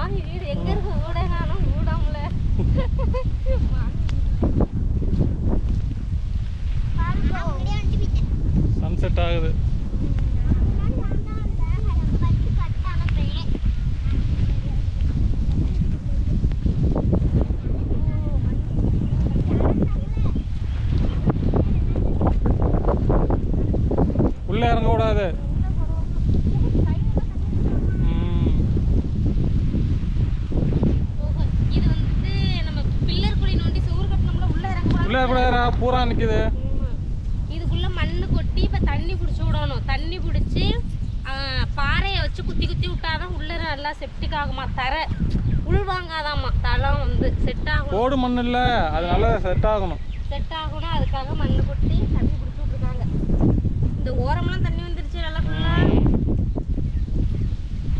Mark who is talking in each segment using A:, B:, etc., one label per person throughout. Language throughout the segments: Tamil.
A: மாமி வீடு எங்க இருக்கு? ஊட நானும் ஊடாமல
B: சன்செட் ஆகுது. உள்ள இறங்க கூடாது. பூரா நிக்குது.
A: இதுக்குள்ள மண்ணு கொட்டி இப்ப தண்ணி பிடிச்சி விடணும். தண்ணி பிடிச்சி பாறையை வச்சு குத்தி குத்தி விட்டாதான் உள்ள நல்லா செப்டிக் ஆகுமா. தரை உள்வாங்காதாமா. தளம் வந்து செட் ஆகும்.
B: ஓடு மண் இல்ல, அதனால செட் ஆகணும்.
A: செட் ஆகணும். அதுக்காக மண்ணு கொட்டி தண்ணி பிடிச்சி விட்டுருக்காங்க. இந்த ஓரம்லாம் தண்ணி வந்துருச்சு நல்லா ஃபுல்லா.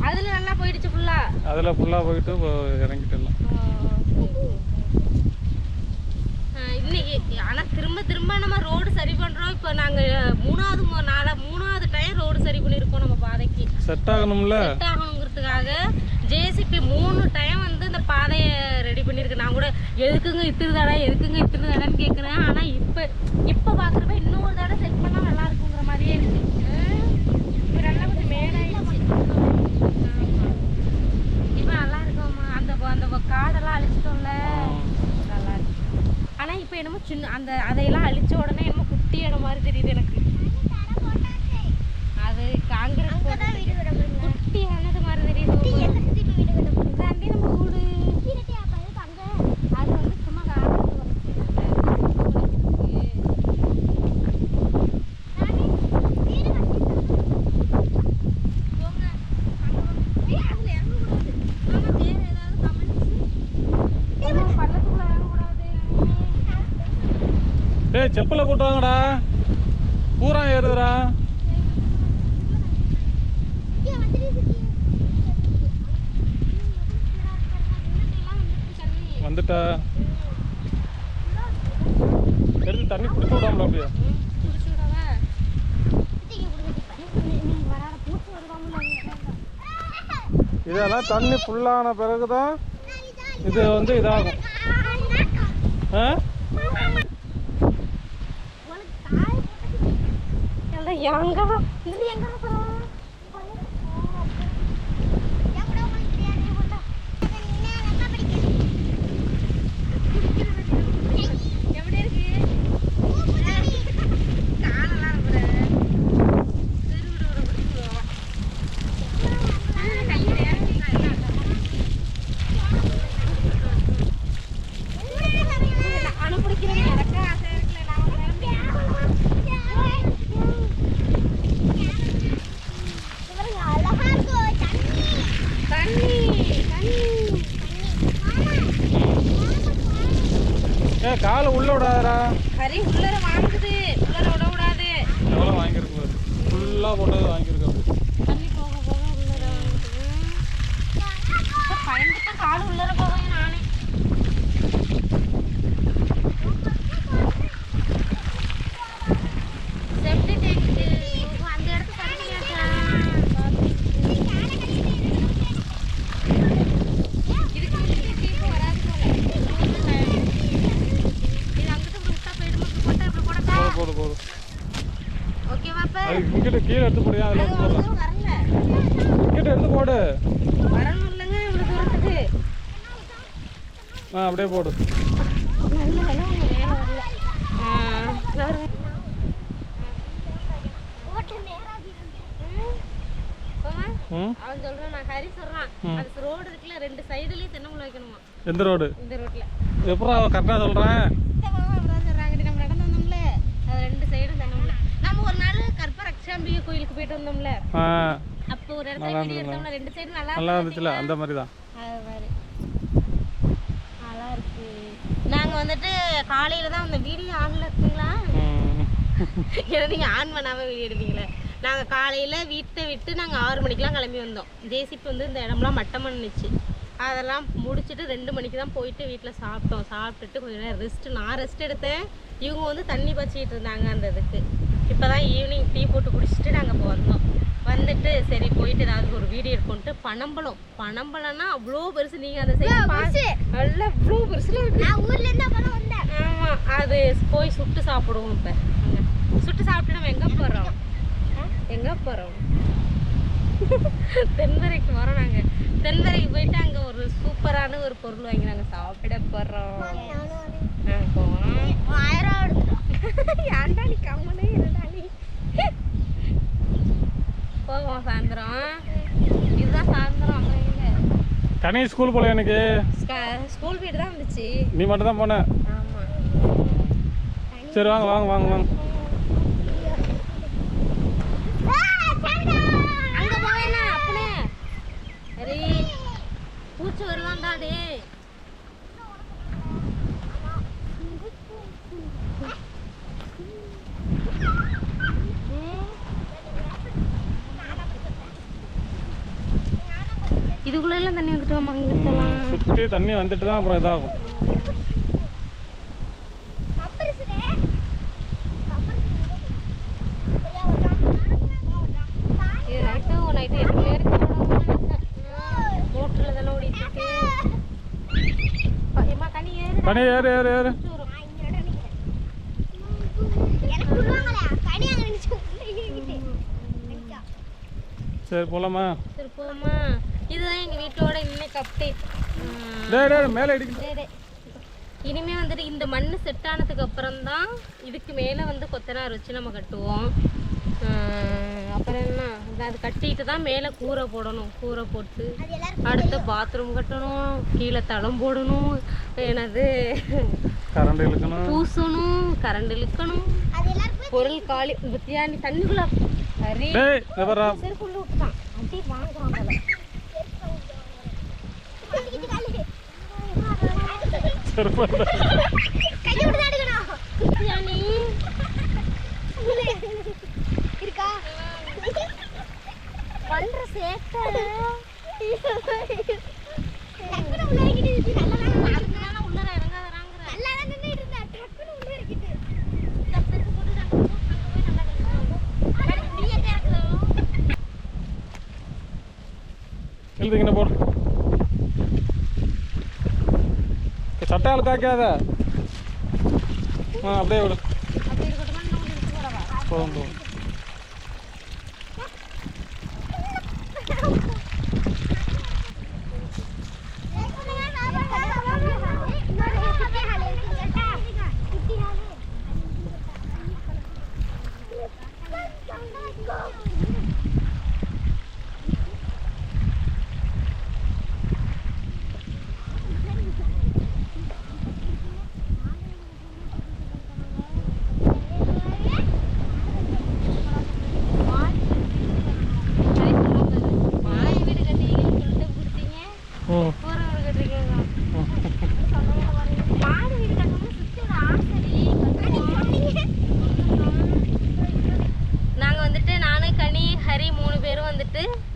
A: அதுல நல்லா போயிடுச்சு ஃபுல்லா.
B: அதுல ஃபுல்லா போயிட்டு இறங்கிட்டுலாம்.
A: இன்னைக்கு ஆனா திரும்ப திரும்ப நம்ம ரோடு சரி பண்றோம். இப்போ நாங்க மூணாவது டைம் ரோடு சரி பண்ணிருக்கோம். நம்ம பாதைக்கு
B: செட் ஆகணும்ல.
A: செட் ஆகணுங்கிறதுக்காக ஜேசிபி 3 டைம் வந்து இந்த பாதையை ரெடி பண்ணிருக்கு. நான் கூட எதுக்குங்க இத்துருதாடான்னு கேட்குறேன். ஆனா இப்போ பாக்குறப்ப இன்னொரு தடவை செட் பண்ணா நல்லா இருக்குங்கிற மாதிரியே இருக்கு. இப்போ நல்லா கொஞ்சம் மேலாயிடுச்சு. இப்போ நல்லா இருக்கும்மா. அந்த காடெல்லாம் அழிச்சிட்டோம்ல, நல்லா இருக்கு. ஆனா இப்போ என்னமோ சின்ன அதையெல்லாம் அழிச்ச உடனே என்னமோ குட்டி இடம் மாதிரி தெரியுது எனக்கு. அது காங்கிரஸ் குட்டி ஆனது மாதிரி தெரியுது. தாண்டி நம்ம வீடு அது வந்து சும்மா
B: செப்பலை போட்டு வாங்கடா. பூரா ஏறுதுடா. வந்துட்டா எடுத்து தண்ணி குடிச்சு விடாமல அப்படியே. இதெல்லாம் தண்ணி ஃபுல்லான பிறகுதான் இது வந்து இதாகும். காலை உள்ள விடாதடா.
A: கறி உள்ளர வாங்குது. உள்ளர விட விடாது.
B: எவ்வளவு வாங்கிருக்கு பாரு. ஃபுல்லா போட்டது வாங்கிருக்கு.
A: தண்ணி போக போக உள்ளர வாங்குது. இப்ப பயந்துட்டு கால் உள்ளர போவேன் நானே. செப்டி டேங்க் அந்த இடத்துக்கு கரெக்டாச்சா?
B: கீழே எடுத்து போடுயா. அதில் எடுத்து போடு.
A: வரணும் இல்லைங்க இவ்வளோ தூரத்துக்கு.
B: அப்படியே போடு.
A: அவன் சொல்றான், நான் ஹரி சொல்றான், அது ரோடு இருக்குல்ல 2 சைடுலயும் தென்னங்குள்ள வைக்கணுமா.
B: எந்த ரோடு?
A: இந்த ரோட்ல.
B: எப்பறா கரெக்டா சொல்றேன்?
A: அப்படிதான் சொல்றாங்க. நம்ம நடந்து வந்தோம்ல, அது 2 சைடும் தென்னங்குள்ள. நம்ம ஒரு நாள் கற்பரக்ஷாம்பிகை கோயிலுக்கு போயிட்டு வந்தோம்ல, அப்போ ஒரு இடத்துல வீடியோ எடுத்தோம்ல, 2 சைடும் நல்லா
B: இருந்துச்சுல, அந்த மாதிரி தான்.
A: அது மாதிரி நல்லா இருக்கு. நாங்க வந்துட்டு காலையில தான் அந்த வீடியோ ஆன்ல இருக்குங்களா? ஏன்னா நீங்க ஆன் பண்ணாம வீடியோ எடுப்பீங்களே. நாங்கள் காலையில் வீட்டை விட்டு நாங்கள் 6 மணிக்கெலாம் கிளம்பி வந்தோம். ஜேசிபி வந்து இந்த இடம்லாம் மட்டம் பண்ணிச்சு. அதெல்லாம் முடிச்சுட்டு 2 மணிக்கு தான் போயிட்டு வீட்டில் சாப்பிட்டோம். சாப்பிட்டுட்டு கொஞ்சம் நேரம் நான் ரெஸ்ட் எடுத்தேன். இவங்க வந்து தண்ணி பச்சிக்கிட்டு இருந்தாங்க அந்த இதுக்கு. இப்போ தான் ஈவினிங் டீ போட்டு குடிச்சிட்டு நாங்கள் இப்போ வந்தோம். வந்துட்டு வந்துட்டு சரி போயிட்டு ஏதாவது ஒரு வீடியோ எடுக்கணும்ட்டு பனம்பழம்னா அவ்வளோ பெருசு. நீங்கள் அந்த சைடு நல்லா அவ்வளோ பெருசுல இருக்கு. ஆமாம், அது போய் சுட்டு சாப்பிடுவோம். இப்போ சுட்டு சாப்பிட்டு நம்ம எங்கே போகிறோம் தென்மரைக்கு வரோம். நாங்கள் தென்மரைக்கு போயிட்டு அங்கே ஒரு சூப்பரான ஒரு பொருள் வாங்கி நாங்கள் சாப்பிட போகிறோம். போவோம். ஏன்டா நீ கம்மனே இருந்தா நீ போவோம் சாயந்தரம். இதுதான் சாயந்தரம். அப்புறம் இல்லை
B: கனி ஸ்கூல் போல எனக்கு
A: ஸ்கூல் வீடு தான் வந்துச்சு.
B: நீ மட்டும் தான் போன.
A: ஆமாம்,
B: சரி வாங்க வாங்க வாங்க வாங்க.
A: அங்கே போவேண்ணா அப்பனே. சரி பூச்சி வருவான்டா டே. இதுக்குள்ள எல்லாம் தண்ணி வந்துட்டு வாங்க.
B: சுற்றி தண்ணி வந்துட்டு தான் அப்புறம் இதாகும். நைட்டு 8 பேருக்கு மோட்டரில் தானே ஓடிட்டு இருக்கு. கனி ஏறு ஏறு ஏறு. சரி போலாமா?
A: சரி போமா. இதுதான் எங்கள் வீட்டோட இன்னைக்கு அப்டேட்.
B: மேலே அடிக்க.
A: இனிமே வந்துட்டு இந்த மண் செட் ஆனதுக்கு அப்புறம் தான் இதுக்கு மேலே வந்து கொத்தனார் வச்சு நம்ம கட்டுவோம். அப்புறம் என்ன, அது கட்டிட்டு தான் மேலே கூரை போடணும். கூரை போட்டு அடுத்த பாத்ரூம் கட்டணும், கீழே தளம் போடணும், என்னது
B: கரண்ட் இழுக்கணும்,
A: பூசணும், கரண்ட் இழுக்கணும், பொருள் காலி. பத்தியாண்டி தண்ணிக்குள்ள சரி செருப்புள்ள விட்டுதான் அடி வாங்குறாங்க. பண்ற சேட்டை
B: எழுதிங்கண்ணா போடு. சட்டை அழுக்காக்காத. அப்படியே விடு. போதும் போதும்.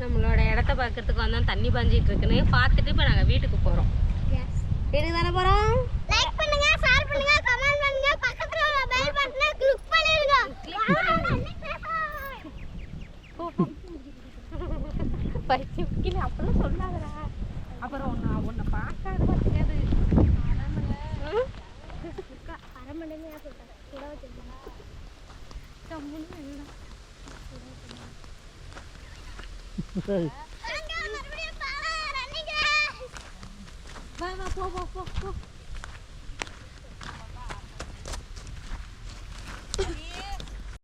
B: நம்மளோட இடத்த பார்க்கறதுக்கு வந்தோம். தண்ணி பாஞ்சிட்டு இருக்குன்னு பார்த்துட்டு இப்போ நாங்கள் வீட்டுக்கு போகிறோம். வீட்டுக்கு தானே போகிறோம். லைக் பண்ணுங்க, ஷேர் பண்ணுங்க, கமெண்ட் பண்ணுங்க, பக்கத்துல உள்ள பெல் பட்டனை கிளிக் பண்ணிடுங்க. பைத்தியக்கில அப்பலாம் சொல்லாதடா. அப்புறம் உன்னை பார்க்காத பார்த்துக்காது. அரை மணி நேரம் சொல்லிட்டேன். கூட வச்சிருந்தா கம்முன்னு என்ன வா வா போ போ போ.